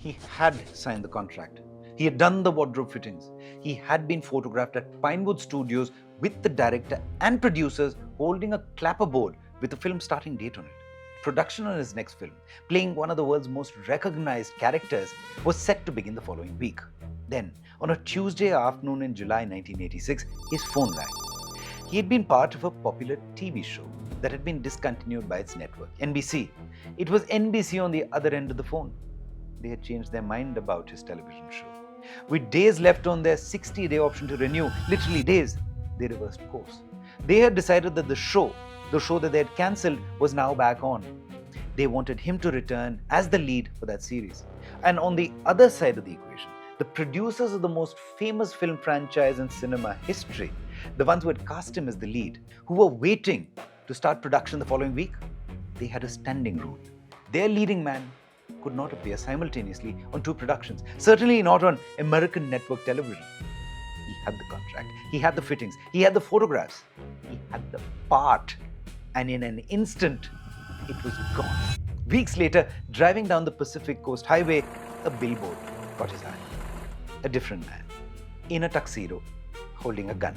He had signed the contract. He had done the wardrobe fittings. He had been photographed at Pinewood Studios with the director and producers holding a clapperboard with the film's starting date on it. Production on his next film, playing one of the world's most recognized characters, was set to begin the following week. Then, on a Tuesday afternoon in July 1986, his phone rang. He had been part of a popular TV show that had been discontinued by its network, NBC. It was NBC on the other end of the phone. They had changed their mind about his television show. With days left on their 60-day option to renew, literally days, they reversed course. They had decided that the show that they had cancelled, was now back on. They wanted him to return as the lead for that series. And on the other side of the equation, the producers of the most famous film franchise in cinema history, the ones who had cast him as the lead, who were waiting to start production the following week, they had a standing rule. Their leading man could not appear simultaneously on two productions, certainly not on American network television. He had the contract, he had the fittings, he had the photographs, he had the part, and in an instant, it was gone. Weeks later, driving down the Pacific Coast Highway, a billboard caught his eye. A different man, in a tuxedo, holding a gun.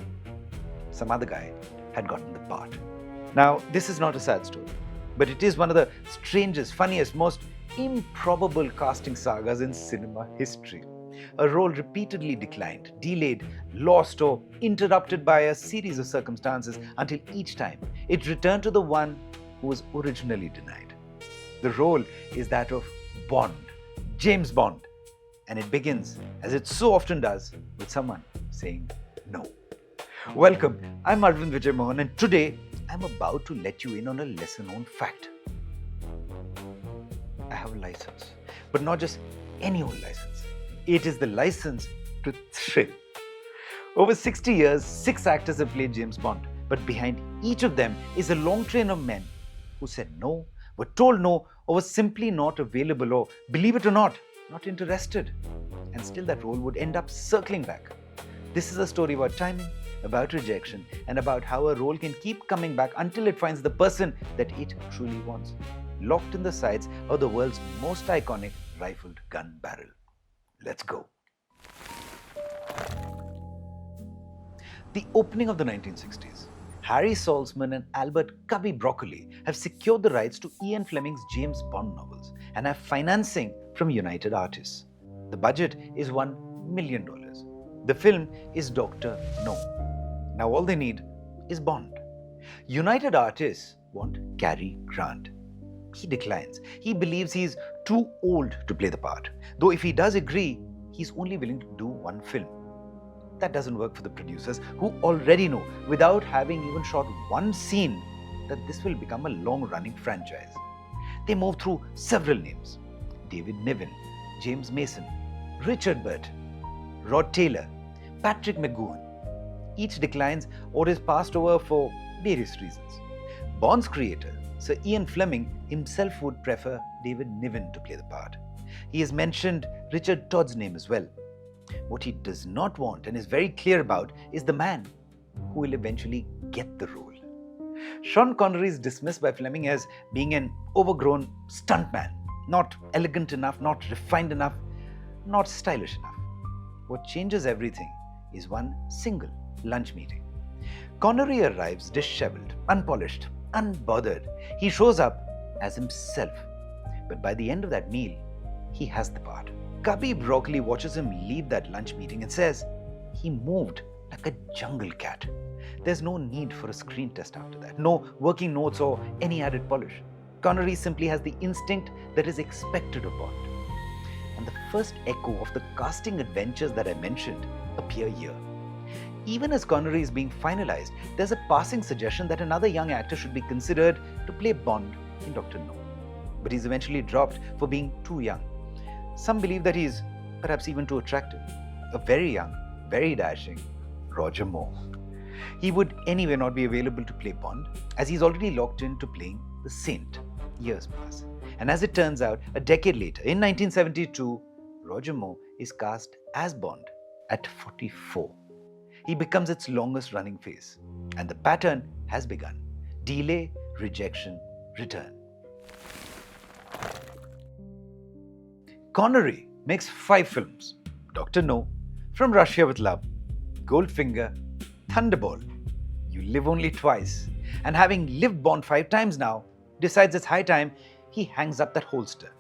Some other guy had gotten the part. Now, this is not a sad story, but it is one of the strangest, funniest, most improbable casting sagas in cinema history. A role repeatedly declined, delayed, lost, or interrupted by a series of circumstances until each time it returned to the one who was originally denied. The role is that of Bond, James Bond, and it begins, as it so often does, with someone saying no. Welcome, I'm Arvind Vijay Mohan, and today I'm about to let you in on a lesser-known fact. I have a license, but not just any old license. It is the license to thrill. Over 60 years, 6 actors have played James Bond, but behind each of them is a long train of men who said no, were told no, or were simply not available, or, believe it or not interested. And still that role would end up circling back. This is a story about timing, about rejection, and about how a role can keep coming back until it finds the person that it truly wants, locked in the sights of the world's most iconic rifled gun barrel. Let's go. The opening of the 1960s, Harry Saltzman and Albert Cubby Broccoli have secured the rights to Ian Fleming's James Bond novels and have financing from United Artists. The budget is $1 million. The film is Dr. No. Now all they need is Bond. United Artists want Cary Grant. He declines. He believes he's too old to play the part. Though if he does agree, he's only willing to do one film. That doesn't work for the producers, who already know, without having even shot one scene, that this will become a long-running franchise. They move through several names: David Niven, James Mason, Richard Burton, Rod Taylor, Patrick McGoohan. Each declines or is passed over for various reasons. Bond's creator, Sir Ian Fleming, himself would prefer David Niven to play the part. He has mentioned Richard Todd's name as well. What he does not want and is very clear about is the man who will eventually get the role. Sean Connery is dismissed by Fleming as being an overgrown stuntman, not elegant enough, not refined enough, not stylish enough. What changes everything is one single lunch meeting. Connery arrives disheveled, unpolished, unbothered. He shows up as himself. But by the end of that meal, he has the part. Cubby Broccoli watches him leave that lunch meeting and says, he moved like a jungle cat. There's no need for a screen test after that. No working notes or any added polish. Connery simply has the instinct that is expected of Bond. And the first echo of the casting adventures that I mentioned appear here. Even as Connery is being finalized, there's a passing suggestion that another young actor should be considered to play Bond in Dr. No. But he's eventually dropped for being too young. Some believe that he's perhaps even too attractive. A very young, very dashing Roger Moore. He would anyway not be available to play Bond, as he's already locked into playing the Saint. Years pass. And as it turns out, a decade later, in 1972, Roger Moore is cast as Bond at 44. He becomes its longest running face. And the pattern has begun. Delay, rejection, return. Connery makes 5 films: Dr. No, From Russia with Love, Goldfinger, Thunderball, You Live Only Twice, and having lived Bond 5 times now, decides it's high time he hangs up that holster.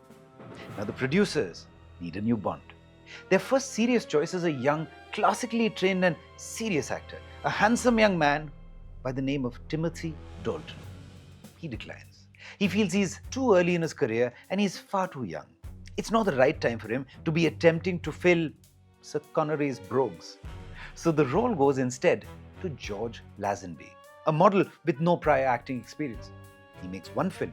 Now the producers need a new Bond. Their first serious choice is a young, classically trained and serious actor, a handsome young man by the name of Timothy Dalton. He declines. He feels he's too early in his career and he's far too young. It's not the right time for him to be attempting to fill Sir Connery's brogues. So the role goes instead to George Lazenby, a model with no prior acting experience. He makes one film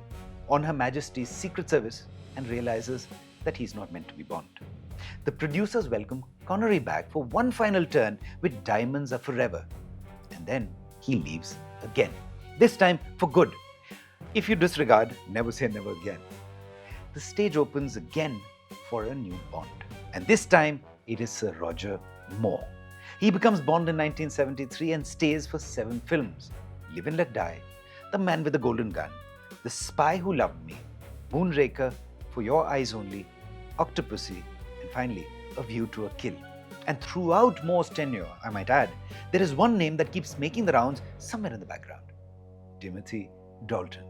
on Her Majesty's Secret Service and realizes that he's not meant to be Bond. The producers welcome Connery back for one final turn with Diamonds Are Forever. And then he leaves again. This time for good. If you disregard Never Say Never Again. The stage opens again for a new Bond. And this time it is Sir Roger Moore. He becomes Bond in 1973 and stays for 7 films: Live and Let Die, The Man with the Golden Gun, The Spy Who Loved Me, Moonraker, For Your Eyes Only, Octopussy, and finally, A View to a Kill. And throughout Moore's tenure, I might add, there is one name that keeps making the rounds somewhere in the background: Timothy Dalton.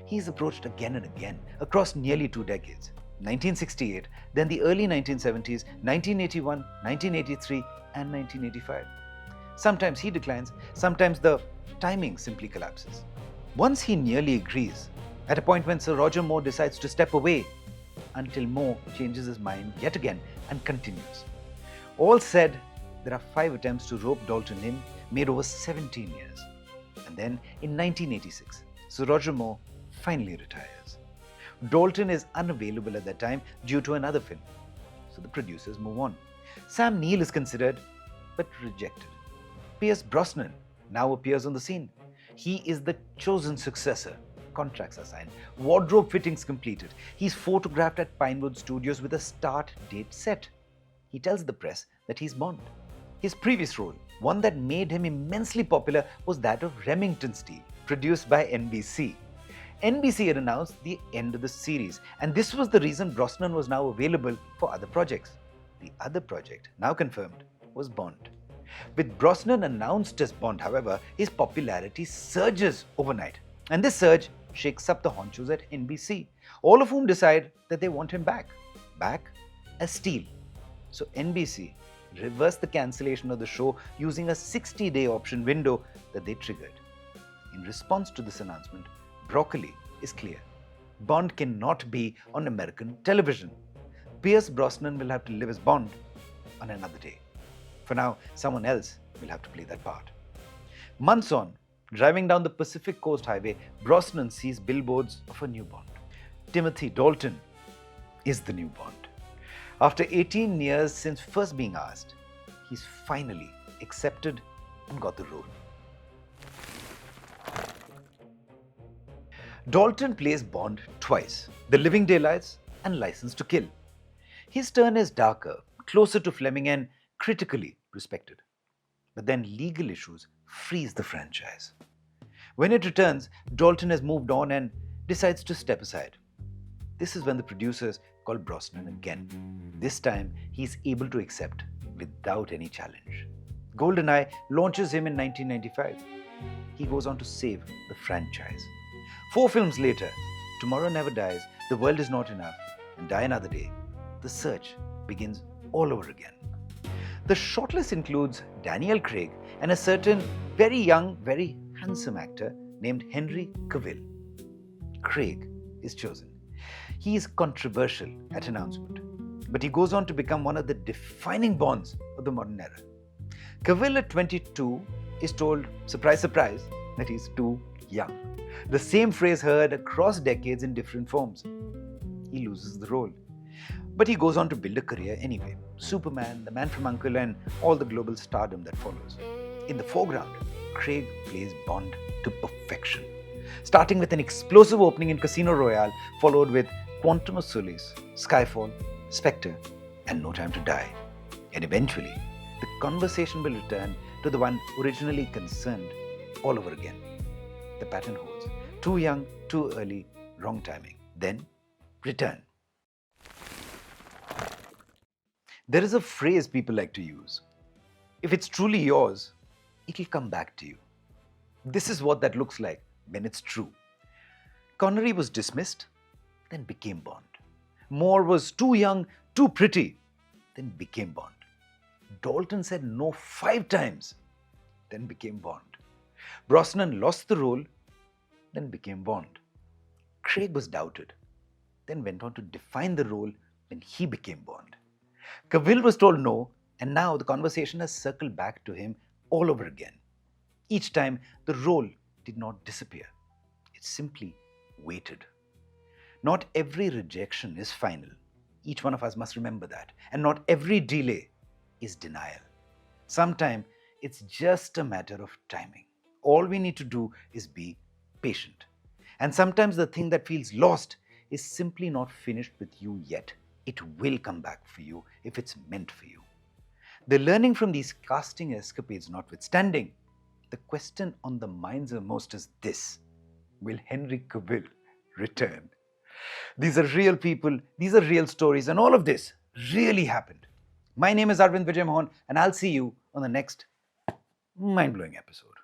He is approached again and again across nearly 2 decades. 1968, then the early 1970s, 1981, 1983, and 1985. Sometimes he declines, sometimes the timing simply collapses. Once he nearly agrees, at a point when Sir Roger Moore decides to step away, until Moore changes his mind yet again and continues. All said, there are 5 attempts to rope Dalton in, made over 17 years. And then in 1986, Sir Roger Moore finally retires. Dalton is unavailable at that time due to another film, so the producers move on. Sam Neill is considered, but rejected. Pierce Brosnan now appears on the scene. He is the chosen successor. Contracts are signed, wardrobe fittings completed. He's photographed at Pinewood Studios with a start date set. He tells the press that he's Bond. His previous role, one that made him immensely popular, was that of Remington Steele, produced by NBC. NBC had announced the end of the series, and this was the reason Brosnan was now available for other projects. The other project, now confirmed, was Bond. With Brosnan announced as Bond, however, his popularity surges overnight. And this surge shakes up the honchos at NBC, all of whom decide that they want him back as Steele. So NBC reversed the cancellation of the show using a 60-day option window that they triggered. In response to this announcement, Broccoli is clear. Bond cannot be on American television. Pierce Brosnan will have to live as Bond on another day. For now, someone else will have to play that part. Months on, driving down the Pacific Coast Highway, Brosnan sees billboards of a new Bond. Timothy Dalton is the new Bond. After 18 years since first being asked, he's finally accepted and got the role. Dalton plays Bond twice: The Living Daylights and License to Kill. His turn is darker, closer to Fleming, and critically respected. But then legal issues freeze the franchise. When it returns, Dalton has moved on and decides to step aside. This is when the producers call Brosnan again. This time, he's able to accept without any challenge. GoldenEye launches him in 1995. He goes on to save the franchise. 4 films later, Tomorrow Never Dies, The World Is Not Enough, and Die Another Day, the search begins all over again. The shortlist includes Daniel Craig and a certain very young, very handsome actor named Henry Cavill. Craig is chosen. He is controversial at announcement, but he goes on to become one of the defining Bonds of the modern era. Cavill at 22 is told, surprise, surprise, that he's too young. The same phrase heard across decades in different forms. He loses the role. But he goes on to build a career anyway. Superman, The Man from U.N.C.L.E., and all the global stardom that follows. In the foreground, Craig plays Bond to perfection. Starting with an explosive opening in Casino Royale, followed with Quantum of Solace, Skyfall, Spectre, and No Time to Die. And eventually, the conversation will return to the one originally concerned all over again. The pattern holds. Too young, too early, wrong timing. Then, return. There is a phrase people like to use. If it's truly yours, it'll come back to you. This is what that looks like when it's true. Connery was dismissed, then became Bond. Moore was too young, too pretty, then became Bond. Dalton said no 5 times, then became Bond. Brosnan lost the role, then became Bond. Craig was doubted, then went on to define the role when he became Bond. Cavill was told no, and now the conversation has circled back to him all over again. Each time, the role did not disappear. It simply waited. Not every rejection is final. Each one of us must remember that. And not every delay is denial. Sometimes it's just a matter of timing. All we need to do is be patient. And sometimes the thing that feels lost is simply not finished with you yet. It will come back for you if it's meant for you. The learning from these casting escapades notwithstanding, the question on the minds of most is this: will Henry Cavill return? These are real people, these are real stories, and all of this really happened. My name is Arvind Vijay Mohan, and I'll see you on the next mind-blowing episode.